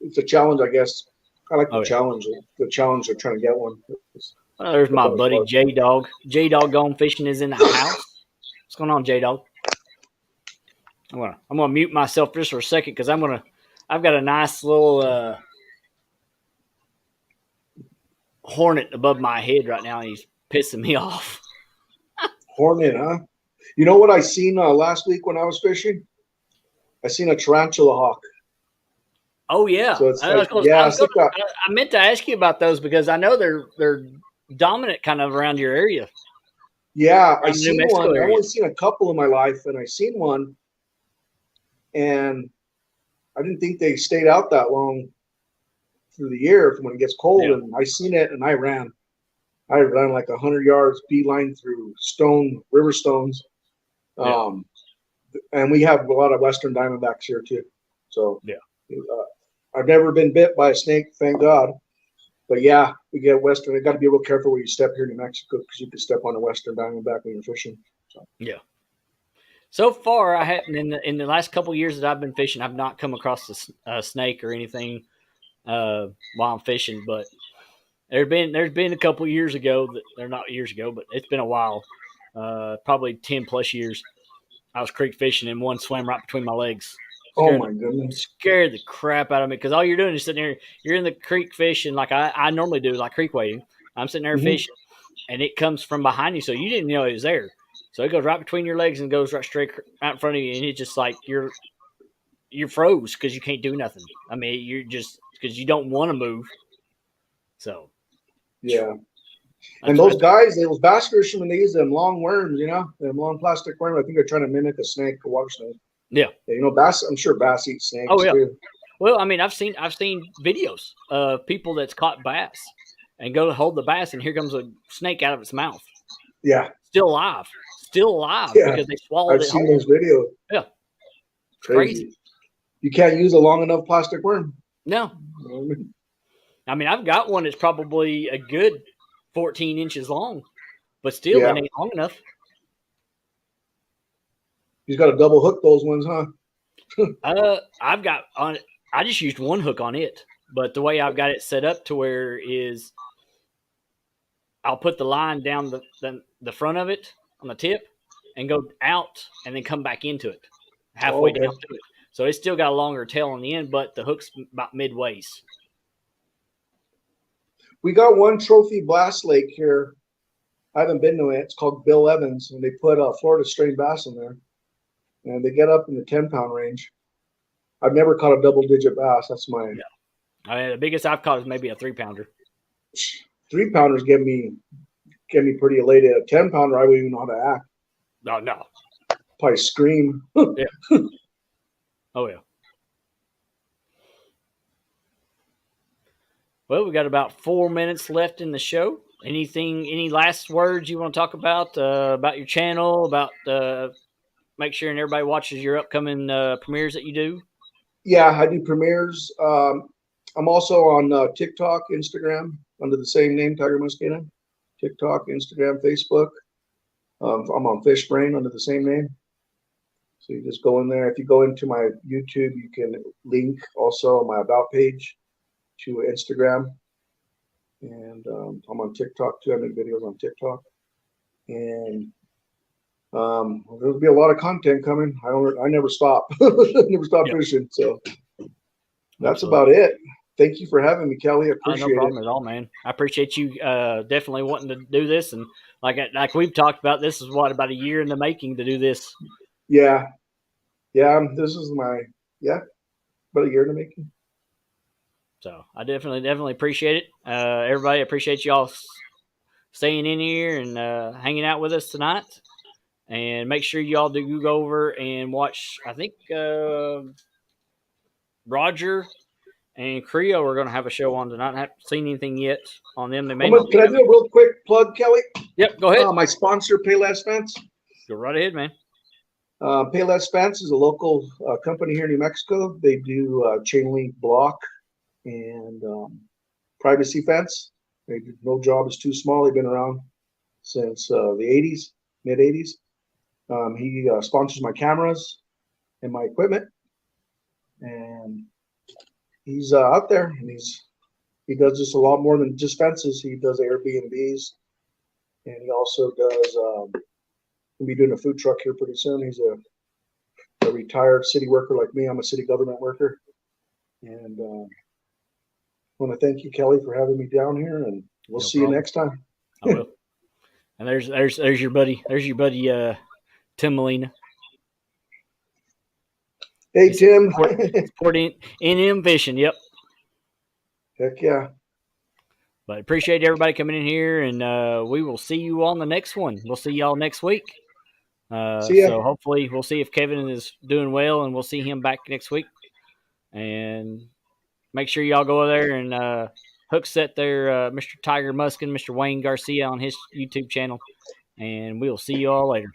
it's a challenge, I guess. I like the challenge. The challenge of trying to get one. There's my buddy J Dog. J Dog Gone Fishing is in the house. What's going on, J Dog? I'm gonna mute myself just for a second because I've got a nice little hornet above my head right now, and he's pissing me off. Hornet, huh? You know what I seen last week when I was fishing? I seen a tarantula hawk. Oh yeah. So it's I meant to ask you about those because I know they're dominant kind of around your area. Yeah, I seen one. I've only seen a couple in my life, and I seen one, and I didn't think they stayed out that long through the year when it gets cold. Yeah. And I seen it, and I ran. I ran like 100 yards, beeline through river stones. Yeah. And we have a lot of western diamondbacks here too. So yeah, I've never been bit by a snake, thank God. But yeah, we get western. You got to be real careful where you step here in New Mexico because you can step on a western diamondback when you're fishing. So. Yeah. So far, I haven't in the last couple of years that I've been fishing, I've not come across a snake or anything while I'm fishing. But there's been a couple of years ago that they're not years ago, but it's been a while, probably 10 plus years. I was creek fishing and one swam right between my legs. Oh my goodness! Scared the crap out of me because all you're doing is sitting there. You're in the creek fishing like I normally do, like creek wading. I'm sitting there fishing, and it comes from behind you, so you didn't know it was there. So it goes right between your legs and goes right straight out in front of you, and it's just like you're froze because you can't do nothing. I mean, you're just because you don't want to move. So yeah. And those guys, those bass fishermen, they use them long worms, them long plastic worms. I think they're trying to mimic a snake, a water snake. Yeah. Bass. I'm sure bass eat snakes too. Well, I mean, I've seen videos of people that's caught bass and go to hold the bass, and here comes a snake out of its mouth. Yeah. Still alive because they swallowed it. I've seen those videos. Yeah. It's crazy. You can't use a long enough plastic worm. No. I mean, I've got one that's probably a good 14 inches long, but still it ain't long enough. You've got to double hook those ones, huh? I've got on. I just used one hook on it, but the way I've got it set up to where is I'll put the line down the front of it on the tip and go out and then come back into it halfway Okay. down to it. So it's still got a longer tail on the end, but the hook's about midways. We got one trophy bass lake here. I haven't been to it. It's called Bill Evans, and they put a Florida strain bass in there, and they get up in the 10-pound range. I've never caught a double-digit bass. That's my The biggest I've caught is maybe a 3-pounder. 3-pounders get me pretty elated. A 10-pounder, I wouldn't even know how to act. No. Probably scream. Yeah. Oh yeah. Well, we got about 4 minutes left in the show. Any last words you want to talk about your channel, about make sure and everybody watches your upcoming premieres that you do? Yeah, I do premieres. I'm also on TikTok, Instagram, under the same name, Tigermuskienm. TikTok, Instagram, Facebook. I'm on Fishbrain under the same name. So you just go in there. If you go into my YouTube, you can link also my About page to Instagram. And I'm on TikTok too. I make videos on TikTok. And there'll be a lot of content coming. I never stop. Never stop fishing. So that's about it. Thank you for having me, Kelly. I appreciate it. No problem at all, man. I appreciate you definitely wanting to do this. And like we've talked about, this is about a year in the making to do this. Yeah. This is about a year in the making. So I definitely appreciate it. Everybody, appreciate y'all staying in here and hanging out with us tonight. And make sure y'all do go over and watch. I think Roger and Creo are going to have a show on tonight. I haven't seen anything yet on them. They may not. Can I do a real quick plug, Kelly? Yep, go ahead. My sponsor, Payless Fence. Go right ahead, man. Payless Fence is a local company here in New Mexico. They do chain link block and privacy fence. No job is too small. They've been around since the 80s, mid 80s. He sponsors my cameras and my equipment, and he's out there, and he does just a lot more than just fences. He does Airbnbs, and he also does. He'll be doing a food truck here pretty soon. He's a retired city worker like me. I'm a city government worker, and I want to thank you, Kelly, for having me down here, and we'll see you next time. I will. And there's your buddy. There's your buddy, Tim Molina. Hey, Tim. Support NM Fishing. Yep. Heck yeah. But appreciate everybody coming in here, and we will see you on the next one. We'll see y'all next week. See ya. So hopefully we'll see if Kevin is doing well, and we'll see him back next week. And make sure y'all go there and hook set there Mr. Tigermuskienm, Mr. Wayne Garcia on his YouTube channel. And we will see you all later.